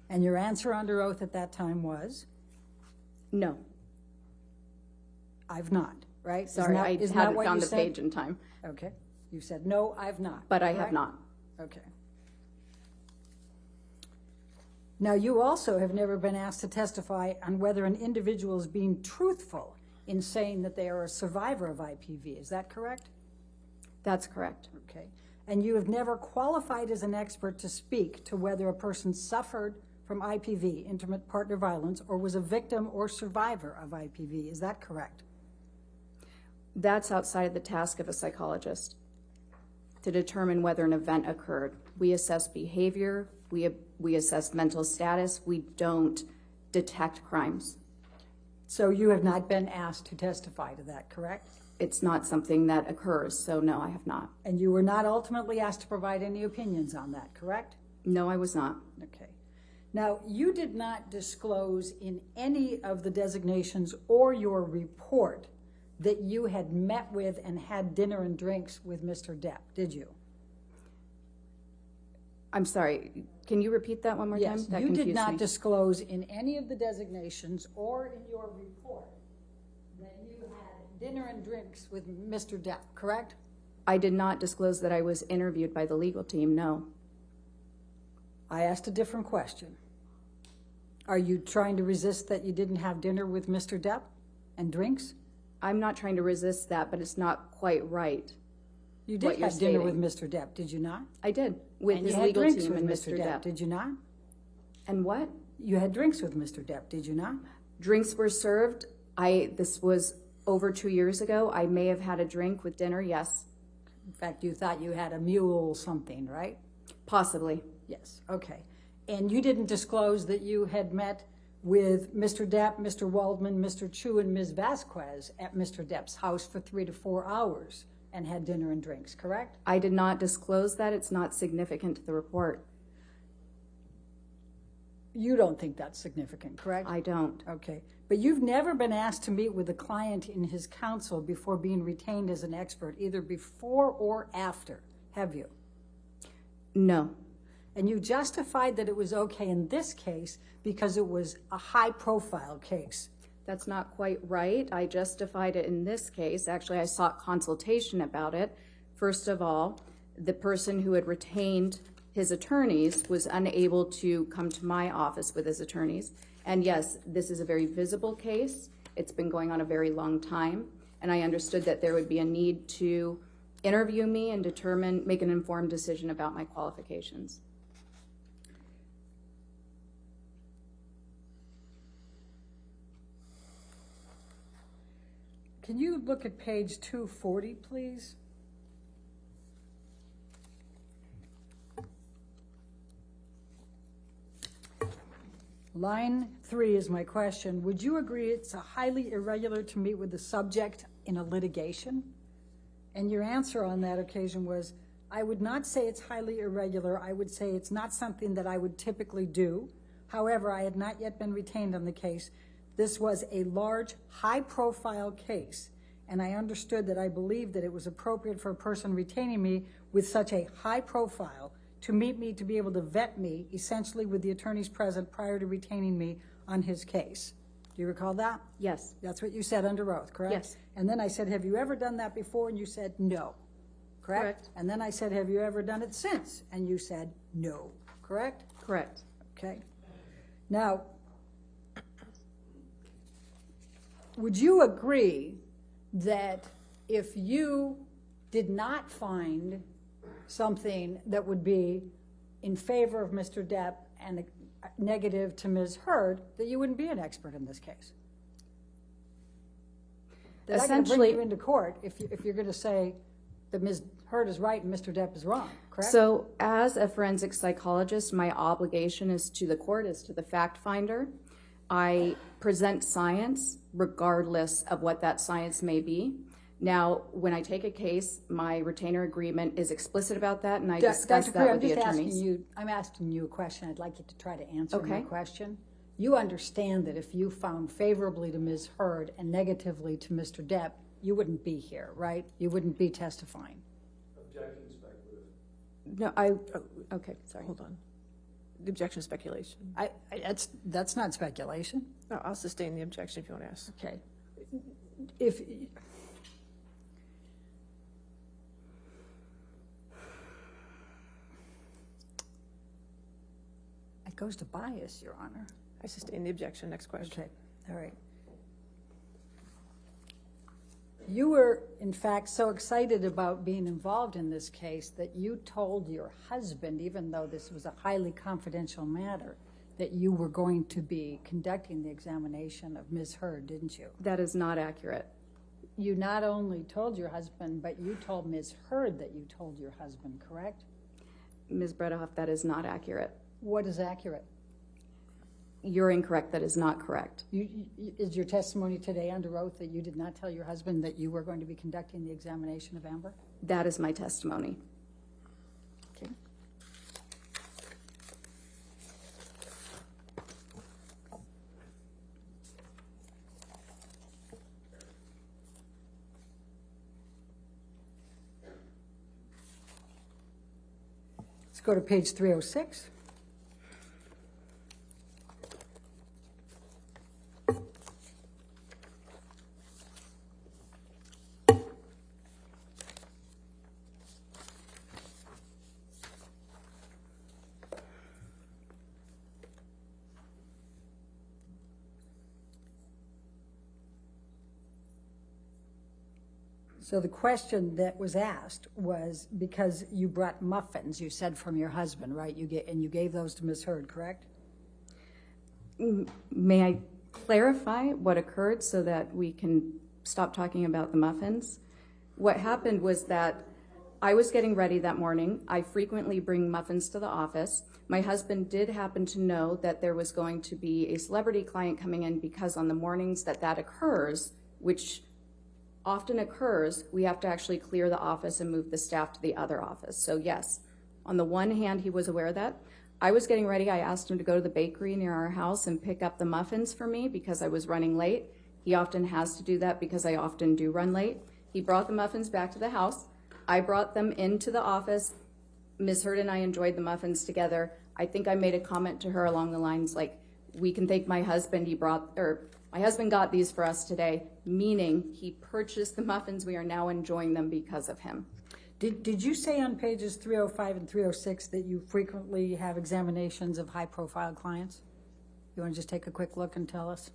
And your answer under oath at that time was? No. I've not, right? Sorry, I hadn't found the page in time. Okay. You said, no, I've not. But I have not. Okay. Now, you also have never been asked to testify on whether an individual is being truthful in saying that they are a survivor of IPV. Is that correct? That's correct. Okay. And you have never qualified as an expert to speak to whether a person suffered from IPV, intimate partner violence, or was a victim or survivor of IPV. Is that correct? That's outside the task of a psychologist to determine whether an event occurred. We assess behavior, we assess mental status, we don't detect crimes. So you have not been asked to testify to that, correct? It's not something that occurs, so no, I have not. And you were not ultimately asked to provide any opinions on that, correct? No, I was not. Okay. Now, you did not disclose in any of the designations or your report that you had met with and had dinner and drinks with Mr. Depp, did you? I'm sorry, can you repeat that one more time? Yes, That you did confused not me. disclose in any of the designations or in your report that you had dinner and drinks with Mr. Depp, correct? I did not disclose that I was interviewed by the legal team, no. I asked a different question. Are you trying to resist that you didn't have dinner with Mr. Depp and drinks? I'm not trying to resist that, but it's not quite right. You did have dinner with Mr. Depp, did you not? I did, with And his you had legal drinks team with and Mr. Depp, did you not? And what? You had drinks with Mr. Depp, did you not? Drinks were served. This was over 2 years ago. I may have had a drink with dinner, yes. In fact, you thought you had a mule something, right? Possibly. Yes, okay. And you didn't disclose that you had met with Mr. Depp, Mr. Waldman, Mr. Chu, and Ms. Vasquez at Mr. Depp's house for 3 to 4 hours and had dinner and drinks, correct? I did not disclose that. It's not significant to the report. You don't think that's significant, correct? I don't. Okay. But you've never been asked to meet with a client in his counsel before being retained as an expert, either before or after, have you? No. And you justified that it was okay in this case because it was a high-profile case. That's not quite right. I justified it in this case. Actually, I sought consultation about it. First of all, the person who had retained his attorneys was unable to come to my office with his attorneys. And yes, this is a very visible case. It's been going on a very long time. And I understood that there would be a need to interview me and make an informed decision about my qualifications. Can you look at page 240, please? Line 3 is my question. Would you agree it's highly irregular to meet with the subject in a litigation? And your answer on that occasion was, I would not say it's highly irregular. I would say it's not something that I would typically do. However, I had not yet been retained on the case. This was a large, high-profile case, and I understood that I believed that it was appropriate for a person retaining me with such a high profile to meet me, to be able to vet me, essentially with the attorneys present prior to retaining me on his case. Do you recall that? Yes. That's what you said under oath, correct? Yes. And then I said, have you ever done that before? And you said, no. Correct? And then I said, have you ever done it since? And you said, no. Correct? Correct. Okay. Now, would you agree that if you did not find something that would be in favor of Mr. Depp and negative to Ms. Heard, that you wouldn't be an expert in this case? That I can bring you into court if you're going to say that Ms. Heard is right and Mr. Depp is wrong, correct? So as a forensic psychologist, my obligation is to the court, is to the fact finder. I present science regardless of what that science may be. Now, when I take a case, my retainer agreement is explicit about that, and I discuss that with the attorneys. I'm asking you a question. I'd like you to try to answer my Okay. question. You understand that if you found favorably to Ms. Heard and negatively to Mr. Depp, you wouldn't be here, right? You wouldn't be testifying. Objection speculative. No, okay, sorry. Hold on. The objection is speculation. That's not speculation. No, I'll sustain the objection if you want to ask. Okay. If, it goes to bias, Your Honor. I sustain the objection. Next question. Okay, all right. You were, in fact, so excited about being involved in this case that you told your husband, even though this was a highly confidential matter, that you were going to be conducting the examination of Ms. Hurd, didn't you? That is not accurate. You not only told your husband, but you told Ms. Hurd that you told your husband, correct? Ms. Bredehoff, that is not accurate. What is accurate? You're incorrect. That is not correct. Is your testimony today under oath that you did not tell your husband that you were going to be conducting the examination of Amber? That is my testimony. Okay. Let's go to page 306. So the question that was asked was because you brought muffins, you said, from your husband, right? You gave those to Ms. Hurd, correct? May I clarify what occurred so that we can stop talking about the muffins? What happened was that I was getting ready that morning. I frequently bring muffins to the office. My husband did happen to know that there was going to be a celebrity client coming in because on the mornings that occurs, which often occurs, we have to actually clear the office and move the staff to the other office. So yes, on the one hand, he was aware of that. I was getting ready. I asked him to go to the bakery near our house and pick up the muffins for me because I was running late. He often has to do that because I often do run late. He brought the muffins back to the house. I brought them into the office. Ms. Hurd and I enjoyed the muffins together. I think I made a comment to her along the lines like, we can thank my husband. My husband got these for us today, meaning he purchased the muffins. We are now enjoying them because of him. Did you say on pages 305 and 306 that you frequently have examinations of high-profile clients? You want to just take a quick look and tell us?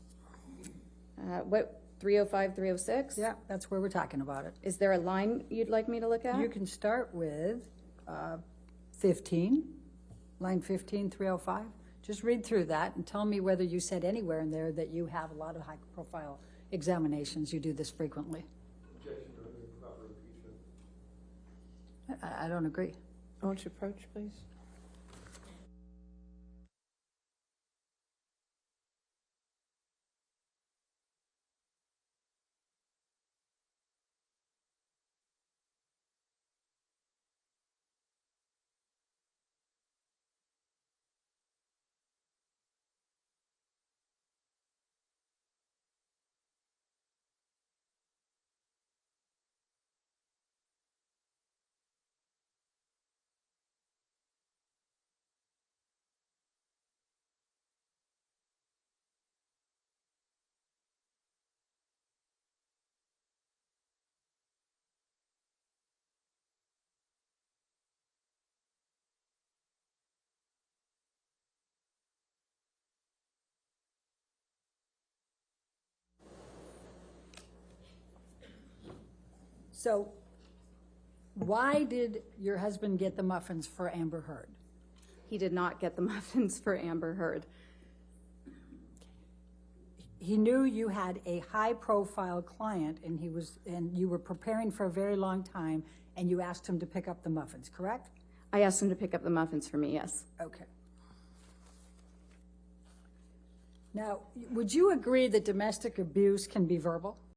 What, 305, 306? Yeah, that's where we're talking about it. Is there a line you'd like me to look at? You can start with 15, line 15, 305. Just read through that and tell me whether you said anywhere in there that you have a lot of high-profile examinations. You do this frequently. Objection to improper impeachment. I don't agree. I want you to approach, please. So why did your husband get the muffins for Amber Hurd? He did not get the muffins for Amber Hurd. He knew you had a high-profile client, and you were preparing for a very long time, and you asked him to pick up the muffins, correct? I asked him to pick up the muffins for me, yes. Okay. Now, would you agree that domestic abuse can be verbal?